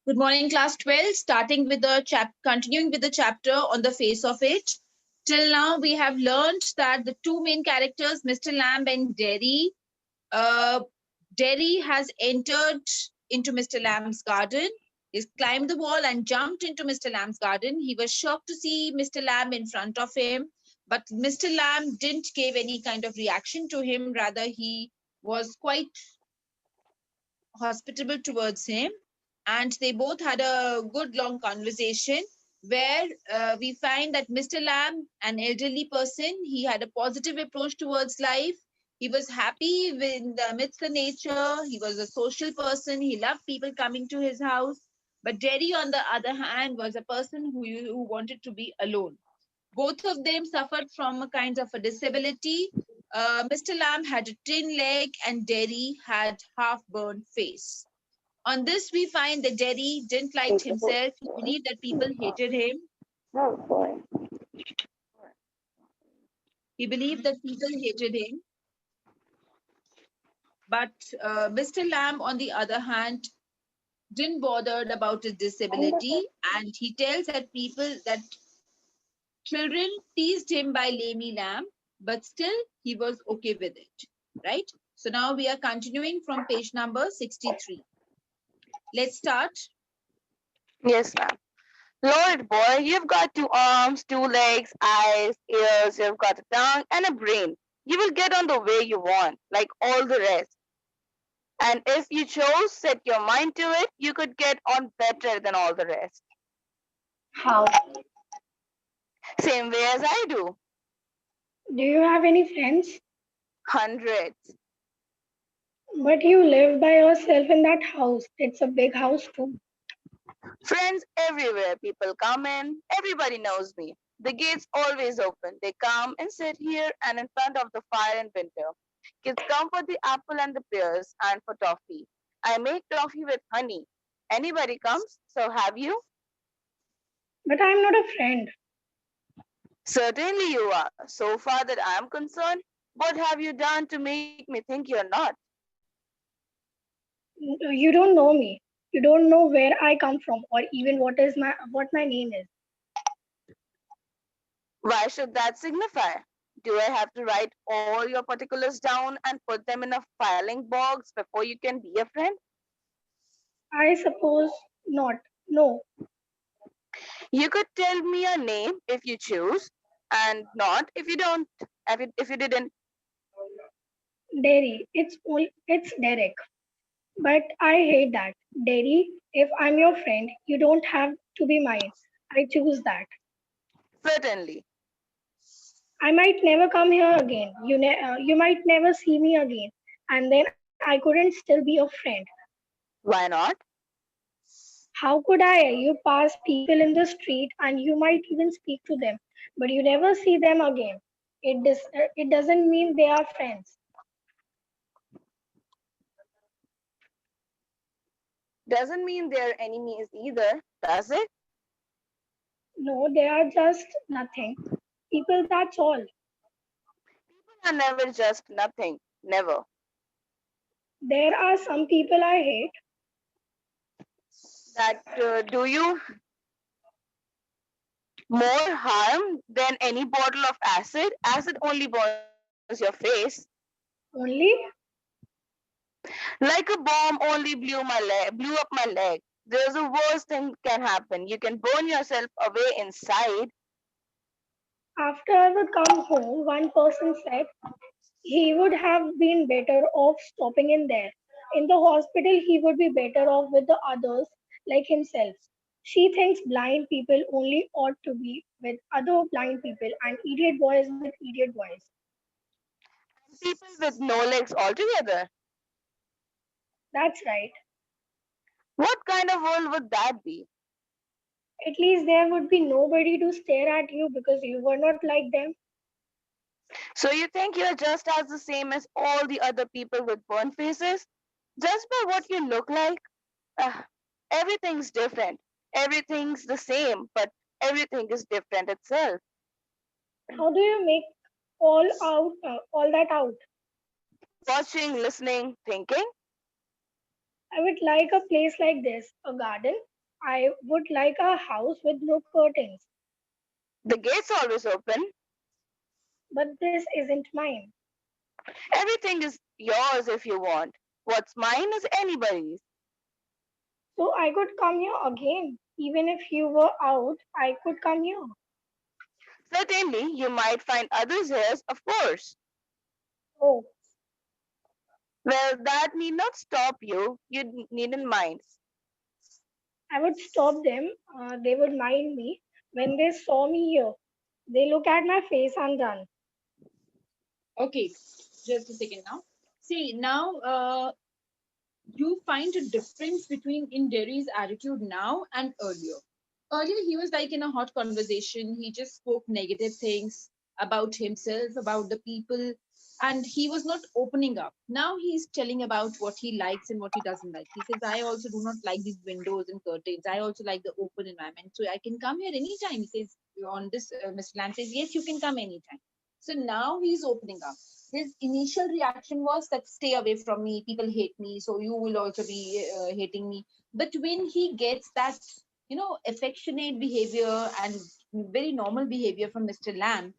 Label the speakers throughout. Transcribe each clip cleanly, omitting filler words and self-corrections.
Speaker 1: Good morning, class 12. Continuing with the chapter on the face of it. Till now, we have learned that the two main characters, Mr. Lamb and Derry. Derry has entered into Mr. Lamb's garden. He's climbed the wall and jumped into Mr. Lamb's garden. He was shocked to see Mr. Lamb in front of him, but Mr. Lamb didn't give any kind of reaction to him. Rather, he was quite hospitable towards him, and they both had a good long conversation where we find that Mr. Lamb, an elderly person, he had a positive approach towards life. He was happy with the amidst the nature. He was a social person. He loved people coming to his house. But Jerry, on the other hand, was a person who wanted to be alone. Both of them suffered from a kind of a disability. Mr. Lamb had a thin leg and Derry had half-burned face. On this, we find that Derry didn't like himself. He believed that people hated him. He believed that people hated him. But Mr. Lamb, on the other hand, didn't bothered about his disability, and he tells that children teased him by Lamey Lamb, but still he was okay with it, right? So now we are continuing from page number 63. Let's start.
Speaker 2: Yes, ma'am. Lord boy, you've got 2 arms, 2 legs, eyes, ears, you've got a tongue and a brain. You will get on the way you want, like all the rest. And if you chose, set your mind to it, you could get on better than all the rest.
Speaker 3: How?
Speaker 2: Same way as I do.
Speaker 3: Do you have any friends?
Speaker 2: Hundreds.
Speaker 3: But you live by yourself in that house. It's a big house too.
Speaker 2: Friends everywhere. People come in. Everybody knows me. The gate's always open. They come and sit here and in front of the fire in winter. Kids come for the apple and the pears and for toffee. I make toffee with honey. Anybody comes? So have you?
Speaker 3: But I'm not a friend.
Speaker 2: Certainly you are. So far that I am concerned, what have you done to make me think you're not?
Speaker 3: You don't know me. You don't know where I come from or even what my name is.
Speaker 2: Why should that signify? Do I have to write all your particulars down and put them in a filing box before you can be a friend?
Speaker 3: I suppose not. No.
Speaker 2: You could tell me your name if you choose, and not if you don't. If you didn't.
Speaker 3: Derry. It's Derek. But I hate that. Derry, if I'm your friend, you don't have to be mine. I choose that.
Speaker 2: Certainly.
Speaker 3: I might never come here again. You might never see me again. And then I couldn't still be a friend.
Speaker 2: Why not?
Speaker 3: How could I? You pass people in the street and you might even speak to them, but you never see them again. It doesn't mean they are friends.
Speaker 2: Doesn't mean they're enemies either, does it?
Speaker 3: No, they are just nothing. People, that's all.
Speaker 2: People are never just nothing. Never.
Speaker 3: There are some people I hate.
Speaker 2: That do you more harm than any bottle of acid? Acid only burns your face.
Speaker 3: Only
Speaker 2: Like a bomb only blew up my leg. There's a worse thing can happen. You can burn yourself away inside.
Speaker 3: after I would come home, one person said he would have been better off stopping in there. In the hospital, he would be better off with the others like himself. She thinks blind people only ought to be with other blind people and idiot boys with idiot boys.
Speaker 2: People with no legs altogether.
Speaker 3: That's right.
Speaker 2: What kind of world would that be?
Speaker 3: At least there would be nobody to stare at you because you were not like them.
Speaker 2: So you think you're just as the same as all the other people with burnt faces? Just by what you look like? Ah, everything's different. Everything's the same, but everything is different itself.
Speaker 3: How do you make all that out?
Speaker 2: Watching, listening, thinking.
Speaker 3: I would like a place like this, a garden. I would like a house with no curtains,
Speaker 2: The gate's always open.
Speaker 3: but this isn't mine.
Speaker 2: Everything is yours if you want. What's mine is anybody's.
Speaker 3: So I could come here again. Even if you were out, I could come here.
Speaker 2: Certainly, you might find others here, of course.
Speaker 3: Oh,
Speaker 2: Well, that need not stop you. You needn't mind.
Speaker 3: I would stop them. They would mind me when they saw me here. They look at my face and run.
Speaker 1: Okay, just a second now. See, now you find a difference between in Derry's attitude now and earlier. Earlier, he was like in a hot conversation. He just spoke negative things about himself, about the people, and he was not opening up. Now he's telling about what he likes and what he doesn't like. He says, I also do not like these windows and curtains. I also like the open environment. So I can come here anytime. He says, on this, Mr. Lamb says, yes, you can come anytime. So now he's opening up. His initial reaction was that stay away from me, people hate me, so you will also be hating me. But when he gets that, affectionate behavior and very normal behavior from Mr. Lamb,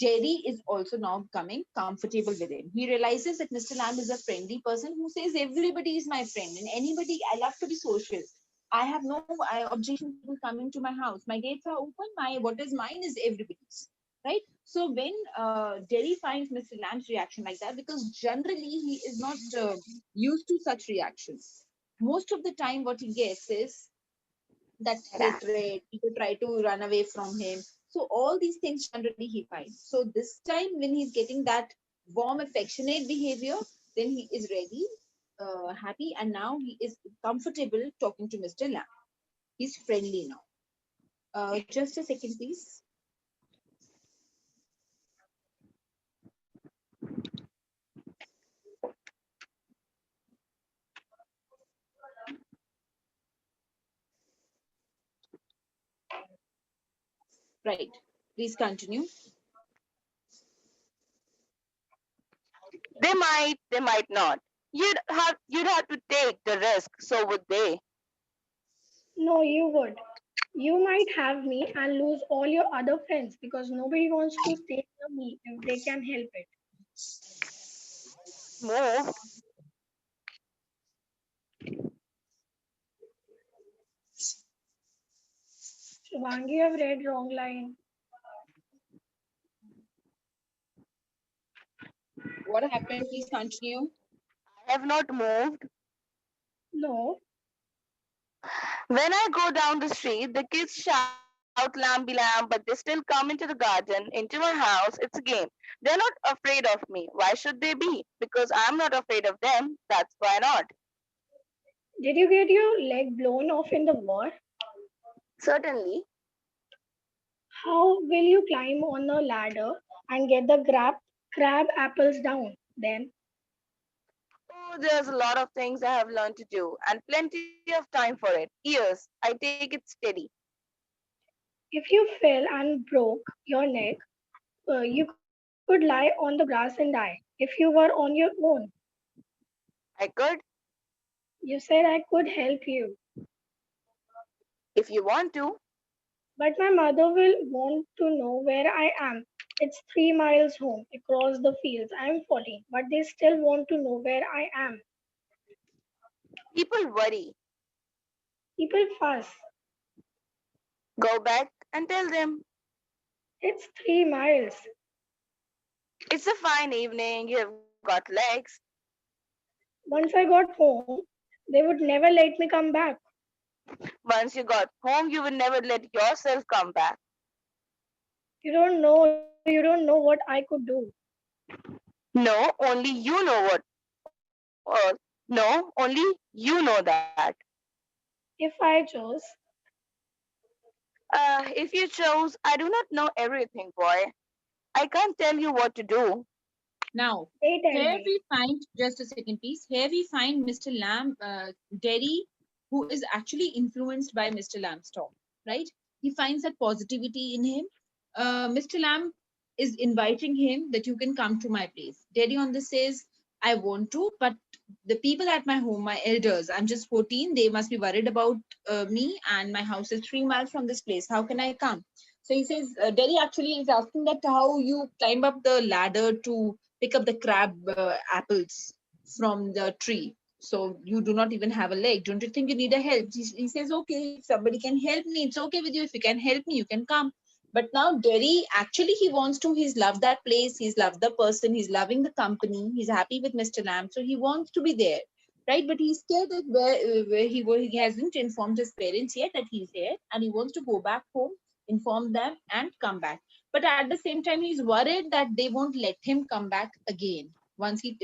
Speaker 1: Jerry is also now becoming comfortable with him. He realizes that Mr. Lamb is a friendly person who says everybody is my friend and anybody, I love to be social. I have no objection to people coming to my house. My gates are open. My what is mine is everybody's, right? So when Jerry finds Mr. Lamb's reaction like that, because generally he is not used to such reactions. Most of the time, what he gets is that hatred, people try to run away from him. So all these things generally he finds. So this time when he's getting that warm, affectionate behavior, then he is ready, happy, and now he is comfortable talking to Mr. Lamb. He's friendly now. Just a second, please. Right. Please continue.
Speaker 2: They might not. You'd have to take the risk, so would they.
Speaker 3: No, you would. You might have me and lose all your other friends because nobody wants to stay near me if they can help it.
Speaker 2: Moved.
Speaker 3: Shivangi, I've read wrong line.
Speaker 1: What happened? Please continue.
Speaker 2: I have not moved.
Speaker 3: No,
Speaker 2: When I go down the street, the kids shout lamby lamb, but they still come into the garden, into my house. It's a game. They're not afraid of me. Why should they be? Because I'm not afraid of them. That's why not.
Speaker 3: did you get your leg blown off in the war?
Speaker 2: Certainly.
Speaker 3: How will you climb on a ladder and get the crab apples down then?
Speaker 2: Oh, there's a lot of things I have learned to do, and plenty of time for it. Years. I take it steady.
Speaker 3: If you fell and broke your neck, you could lie on the grass and die if you were on your own.
Speaker 2: I could,
Speaker 3: You said I could help you,
Speaker 2: if you want to.
Speaker 3: but my mother will want to know where I am. It's 3 miles home across the fields. I'm 14, but they still want to know where I am.
Speaker 2: People worry.
Speaker 3: People fuss.
Speaker 2: Go back and tell them.
Speaker 3: It's 3 miles.
Speaker 2: It's a fine evening. You have got legs.
Speaker 3: Once I got home, they would never let me come back.
Speaker 2: Once you got home, you will never let yourself come back.
Speaker 3: You don't know what I could do.
Speaker 2: No, only you know what. No, only you know that.
Speaker 3: If I chose,
Speaker 2: If you chose, I do not know everything, boy. I can't tell you what to do.
Speaker 1: Now,
Speaker 3: they tell
Speaker 1: here
Speaker 3: me.
Speaker 1: we find, just a second, please. Here we find Mr. Lamb, Derry, who is actually influenced by Mr. Lamb's talk, right? He finds that positivity in him. Mr. Lamb is inviting him that you can come to my place. Derry on this says, I want to, but the people at my home, my elders, I'm just 14, they must be worried about me, and my house is 3 miles from this place. How can I come? So he says, Delhi actually is asking that how you climb up the ladder to pick up the crab apples from the tree. So you do not even have a leg. Don't you think you need a help? He says, okay, if somebody can help me, it's okay with you. If you can help me, you can come. But now Derry, actually he wants to, he's loved that place, he's loved the person, he's loving the company, he's happy with Mr. Lamb, so he wants to be there, right? But he's scared that where he hasn't informed his parents yet that he's here, and he wants to go back home, inform them, and come back. But at the same time, he's worried that they won't let him come back again. Once he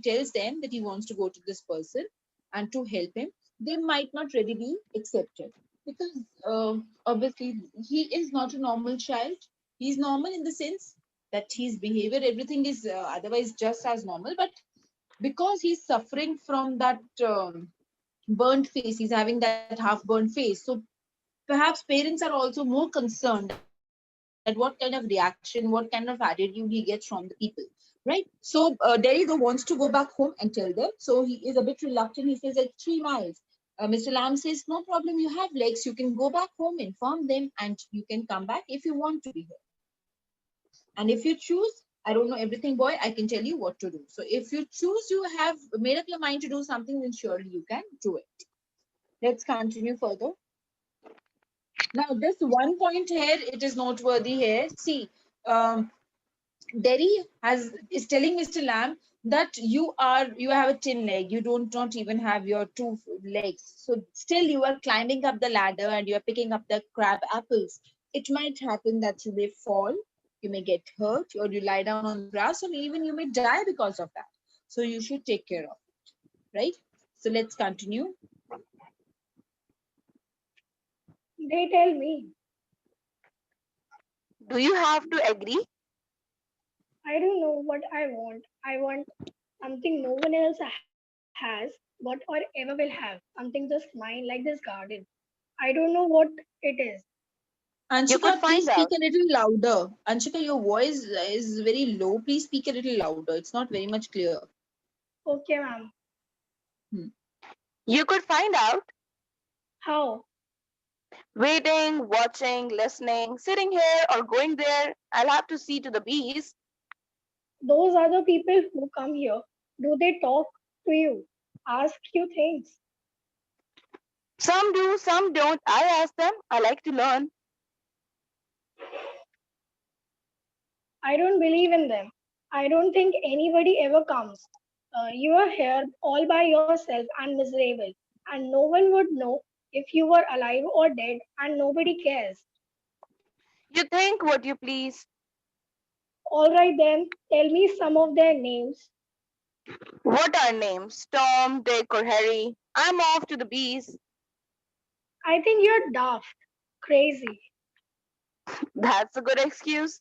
Speaker 1: tells them that he wants to go to this person and to help him, they might not really be accepted, because obviously he is not a normal child. He's normal in the sense that his behavior, everything is otherwise just as normal, but because he's suffering from that burnt face, he's having that half burnt face, so perhaps parents are also more concerned at what kind of reaction, what kind of attitude he gets from the people, right? So Derry though wants to go back home and tell them, so he is a bit reluctant. He says like 3 miles. Mr. Lamb says, no problem, you have legs, you can go back home, inform them, and you can come back if you want to be here. And if you choose, I don't know everything, boy, I can tell you what to do. So if you choose, you have made up your mind to do something, then surely you can do it. Let's continue further. Now, this one point here, it is noteworthy here. See, um, Derry is telling Mr. Lamb that you have a tin leg. You don't not even have your two legs. So still you are climbing up the ladder and you are picking up the crab apples. It might happen that you may fall, you may get hurt, or you lie down on the grass, or even you may die because of that. So you should take care of it, right? So let's continue.
Speaker 3: They tell me.
Speaker 2: Do you have to agree?
Speaker 3: I don't know what I want. I want something no one else has, but or ever will have. Something just mine, like this garden. I don't know what it is.
Speaker 2: You could
Speaker 1: Anshika, please
Speaker 2: find
Speaker 1: speak
Speaker 2: out.
Speaker 1: a little louder. Anshika, your voice is very low. Please speak a little louder. It's not very much clear.
Speaker 3: Okay, ma'am.
Speaker 1: Hmm.
Speaker 2: You could find out.
Speaker 3: How?
Speaker 2: Waiting, watching, listening, sitting here or going there. I'll have to see to the bees.
Speaker 3: Those are the people who come here. Do they talk to you? Ask you things?
Speaker 2: Some do, some don't. I ask them. I like to learn.
Speaker 3: I don't believe in them. I don't think anybody ever comes. You are here all by yourself and miserable, and no one would know if you were alive or dead, and nobody cares.
Speaker 2: You think what you please.
Speaker 3: All right, then, tell me some of their names.
Speaker 2: What are names? Tom, Dick, or Harry? I'm off to the bees.
Speaker 3: I think you're daft, crazy.
Speaker 2: That's a good excuse.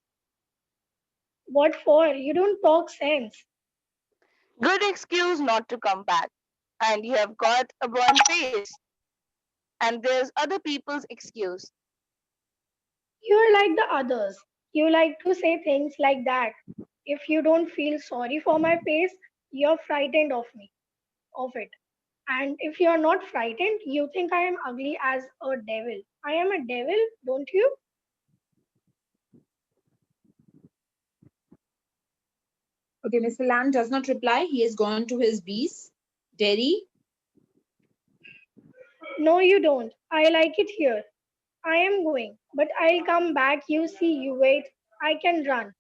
Speaker 3: What for? You don't talk sense.
Speaker 2: Good excuse not to come back. And you have got a burnt face. And there's other people's excuse.
Speaker 3: You're like the others. You like to say things like that. If you don't feel sorry for my face, you're frightened of me, of it. And if you're not frightened, you think I am ugly as a devil. I am a devil, don't you?
Speaker 1: Okay, Mr. Lamb does not reply. He has gone to his bees. Derry,
Speaker 3: No, you don't. I like it here. I am going, but I'll come back. You see, you wait. I can run.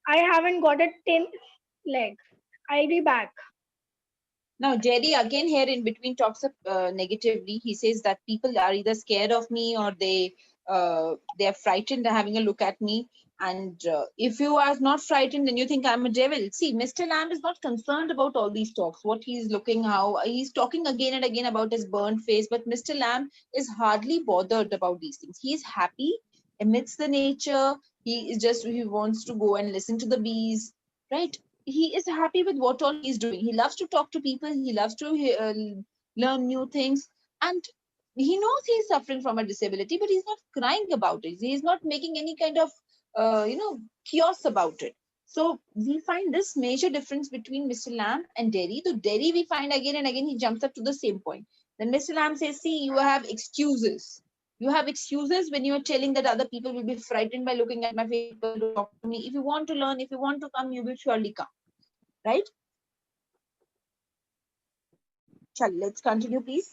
Speaker 3: I haven't got a tin leg. I'll be back.
Speaker 1: now, Jerry again here in between talks up negatively. He says that people are either scared of me or they are frightened having a look at me. And if you are not frightened, then you think I'm a devil. See, Mr. Lamb is not concerned about all these talks. What he's looking, how he's talking again and again about his burnt face. But Mr. Lamb is hardly bothered about these things. He is happy amidst the nature. He wants to go and listen to the bees, right? He is happy with what all he's doing. He loves to talk to people. He loves to learn new things, and he knows he's suffering from a disability, but he's not crying about it. He's not making any kind of chaos about it. So we find this major difference between Mr. Lamb and Derry. So Derry, we find again and again he jumps up to the same point. Then Mr. Lamb says, "See, you have excuses. You have excuses when you are telling that other people will be frightened by looking at my face. People don't talk to me. If you want to learn, if you want to come, you will surely come." Right? Shall let's continue, please.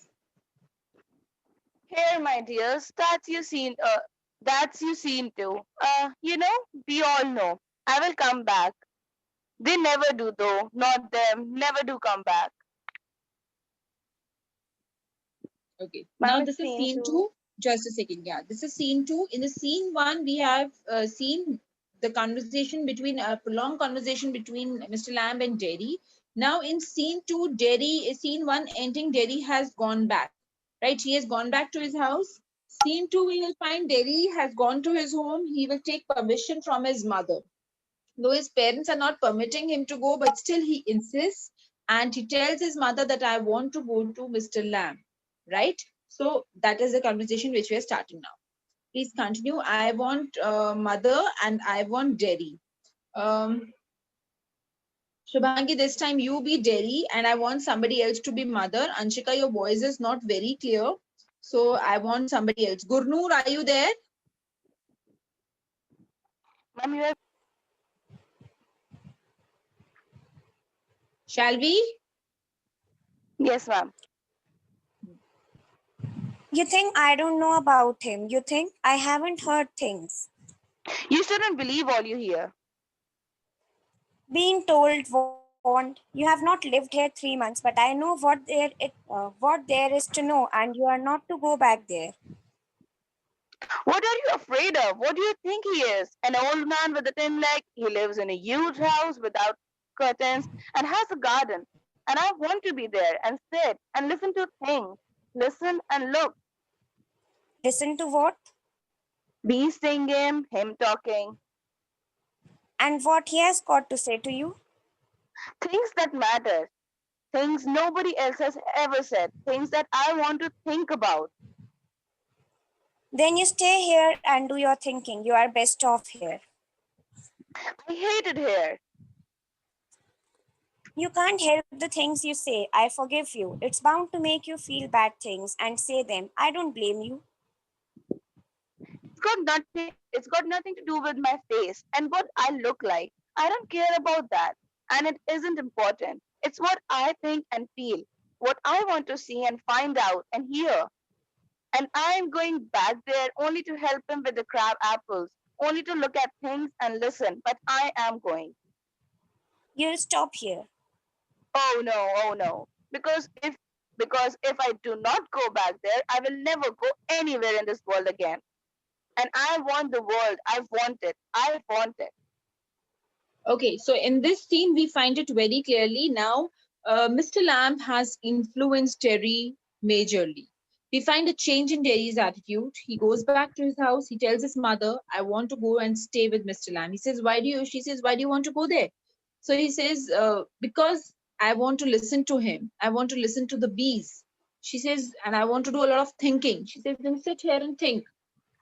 Speaker 2: Here, my dears, that's you seen too. We all know. I will come back. They never do though. Not them. Never do come back.
Speaker 1: Okay. Now
Speaker 2: Ma'am, it's
Speaker 1: this is
Speaker 2: scene
Speaker 1: scene
Speaker 2: two.
Speaker 1: two. Just a second. Yeah, this is scene two. In the scene one, we have seen the conversation between a prolonged conversation between Mr. Lamb and Derry. Now in scene two, scene one ending, Derry has gone back. Right, he has gone back to his house. Scene two, we will find Derry has gone to his home. He will take permission from his mother. Though his parents are not permitting him to go, but still he insists and he tells his mother that I want to go to Mr. Lamb. Right? So that is the conversation which we are starting now. Please continue. I want mother and I want Derry. Um, Shubhangi, this time you be Derry and I want somebody else to be mother. Anshika, your voice is not very clear. So I want somebody else. Gurnoor, are you there?
Speaker 2: Ma'am, you have.
Speaker 1: Shall we?
Speaker 2: Yes, ma'am.
Speaker 4: You think I don't know about him? You think I haven't heard things?
Speaker 2: You shouldn't believe all you hear.
Speaker 4: Being told, warned. You have not lived here 3 months, but I know what there is to know, and you are not to go back there.
Speaker 2: What are you afraid of? What do you think he is? An old man with a thin leg? He lives in a huge house without curtains and has a garden. And I want to be there and sit and listen to things. Listen and look.
Speaker 4: Listen to what?
Speaker 2: Bees singing, him talking.
Speaker 4: And what he has got to say to you?
Speaker 2: Things that matter. Things nobody else has ever said. Things that I want to think about.
Speaker 4: Then you stay here and do your thinking. You are best off here.
Speaker 2: I hate it here.
Speaker 4: You can't help the things you say. I forgive you. It's bound to make you feel bad things and say them. I don't blame you.
Speaker 2: It's got nothing to do with my face and what I look like. I don't care about that. And it isn't important. It's what I think and feel. What I want to see and find out and hear. And I'm going back there only to help him with the crab apples, only to look at things and listen. But I am going.
Speaker 4: You'll stop here.
Speaker 2: Oh no, oh no. Because if I do not go back there, I will never go anywhere in this world again. And I want the world. I want it. I want it.
Speaker 1: Okay, so in this scene, we find it very clearly now. Mr. Lamb has influenced Terry majorly. We find a change in Terry's attitude. He goes back to his house. He tells his mother, I want to go and stay with Mr. Lamb. He says, why do you? She says, why do you want to go there? So he says, because I want to listen to him. I want to listen to the bees. She says, and I want to do a lot of thinking. She says, then sit here and think.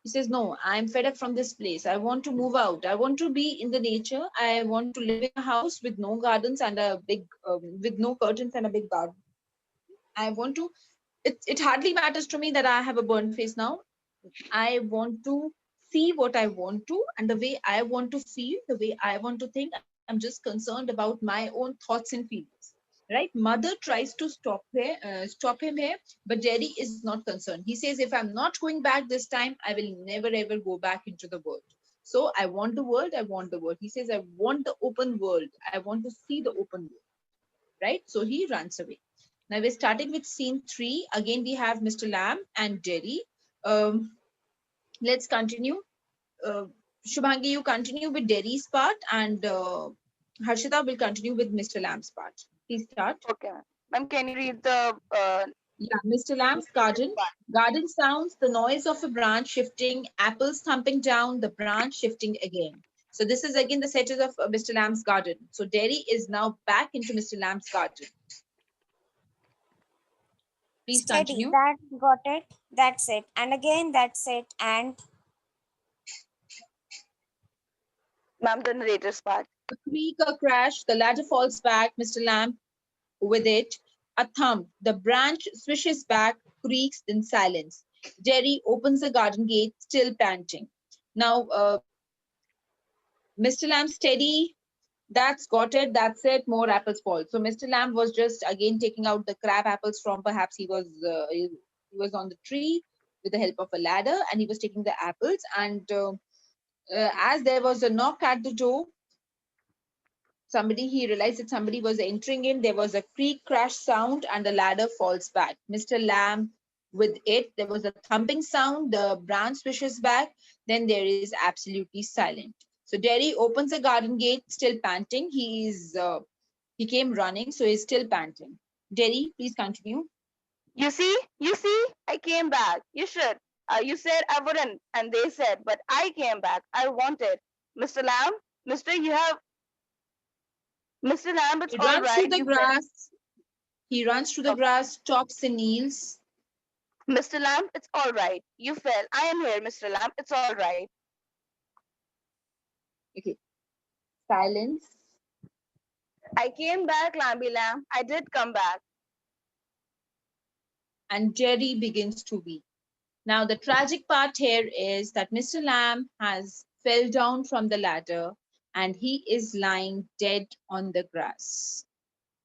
Speaker 1: He says, no, I'm fed up from this place. I want to move out. I want to be in the nature. I want to live in a house with no gardens and a big, with no curtains and a big garden. I want to, it hardly matters to me that I have a burnt face now. I want to see what I want to and the way I want to feel, the way I want to think. I'm just concerned about my own thoughts and feelings. Right? Mother tries to stop him here, but Jerry is not concerned. He says, if I'm not going back this time, I will never ever go back into the world. So I want the world. I want the world. He says, I want the open world. I want to see the open world. Right? So he runs away. Now we're starting with scene 3. Again, we have Mr. Lamb and Jerry. Let's continue. Uh, Shubhangi, you continue with Derry's part, and Harshita will continue with Mr. Lamb's part. Please start.
Speaker 2: Okay, ma'am. Ma'am, can you read the
Speaker 1: Yeah, Mr. Lamb's garden. Garden sounds, the noise of a branch shifting, apples thumping down, the branch shifting again. So this is again the setup of Mr. Lamb's garden. So Derry is now back into Mr. Lamb's garden. Please
Speaker 4: Steady.
Speaker 1: continue.
Speaker 4: That got it. That's it. And again, that's it. And
Speaker 2: ma'am, the narrator's part?
Speaker 1: A creak, a crash, the ladder falls back, Mr. Lamb with it. A thump, the branch swishes back, creaks, then silence. Jerry opens the garden gate, still panting. Now, Mr. Lamb, steady. That's got it. That's it. More apples fall. So Mr. Lamb was just again taking out the crab apples from, perhaps he was on the tree with the help of a ladder, and he was taking the apples. And as there was a knock at the door, he realized that somebody was entering in. There was a creak crash sound, and the ladder falls back. Mr. Lamb with it. There was a thumping sound. The branch swishes back. Then there is absolutely silent. So Derry opens the garden gate, still panting. He came running, so he's still panting. Derry, please continue.
Speaker 2: You see, I came back. You should. You said I wouldn't, and they said, but I came back. I wanted. Mr. Lamb, Mister, you have, Mr. Lamb, it's
Speaker 1: He
Speaker 2: all
Speaker 1: runs through
Speaker 2: right.
Speaker 1: the
Speaker 2: You fell.
Speaker 1: grass. He runs through the
Speaker 2: Okay.
Speaker 1: grass, stops and kneels.
Speaker 2: Mr. Lamb, it's all right. You fell. I am here, Mr. Lamb. It's all right.
Speaker 1: Okay, silence.
Speaker 2: I came back, Lamby Lamb. I did come back.
Speaker 1: And Jerry begins to weep. Now, the tragic part here is that Mr. Lamb has fell down from the ladder and he is lying dead on the grass.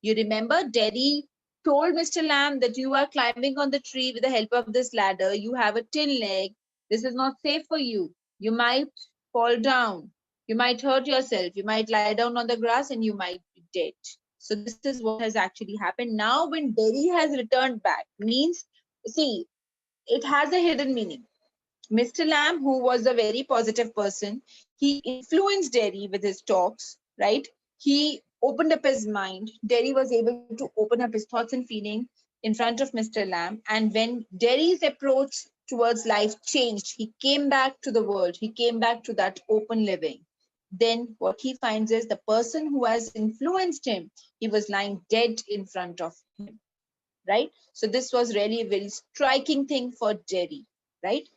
Speaker 1: You remember, Derry told Mr. Lamb that you are climbing on the tree with the help of this ladder. You have a tin leg. This is not safe for you. You might fall down. You might hurt yourself. You might lie down on the grass and you might be dead. So this is what has actually happened. Now, when Derry has returned back, means, see, it has a hidden meaning. Mr. Lamb, who was a very positive person, he influenced Derry with his talks, right? He opened up his mind. Derry was able to open up his thoughts and feelings in front of Mr. Lamb. And when Derry's approach towards life changed, he came back to the world. He came back to that open living. Then what he finds is the person who has influenced him, he was lying dead in front of him, right? So this was really a very striking thing for Derry, right?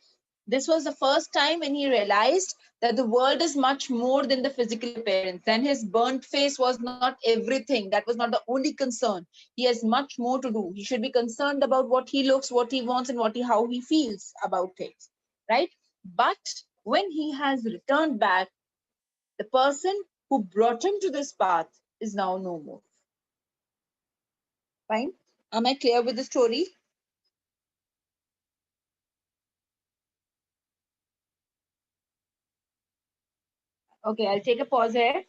Speaker 1: This was the first time when he realized that the world is much more than the physical appearance, and his burnt face was not everything. That was not the only concern. He has much more to do. He should be concerned about what he looks, what he wants, and how he feels about things, right? But when he has returned back, the person who brought him to this path is now no more. Fine. Am I clear with the story? Okay, I'll take a pause here.